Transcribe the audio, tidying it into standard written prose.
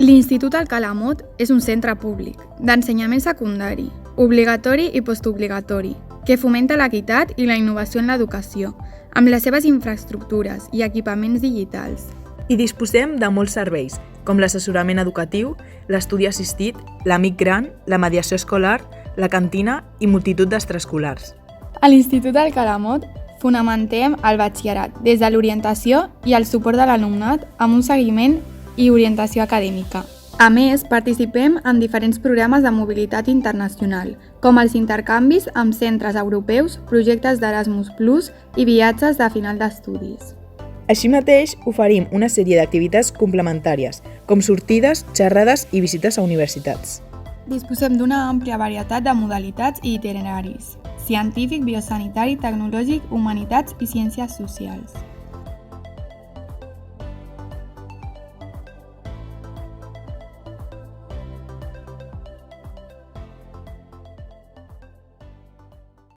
L'Institut Alcalá Mot és un centre públic d'ensenyament secundari, obligatori i postobligatori, que fomenta l'equitat i la innovació en l'educació, amb les seves infraestructures i equipaments digitals. I disposem de molts serveis, com l'assessorament educatiu, l'estudi assistit, l'amic gran, la mediació escolar, la cantina i multitud d'extraescolars. A l'Institut Alcalá Mot fonamentem el batxillerat des de l'orientació i el suport de l'alumnat amb un seguiment i orientació acadèmica. A més, participem en diferents programes de mobilitat internacional, com els intercanvis amb centres europeus, projectes d'Erasmus+ i viatges de final d'estudis. Així mateix, oferim una sèrie d'activitats complementàries, com sortides, xerrades i visites a universitats. Disposem d'una àmplia varietat de modalitats i itineraris: científic, biosanitari, tecnològic, humanitats i ciències socials.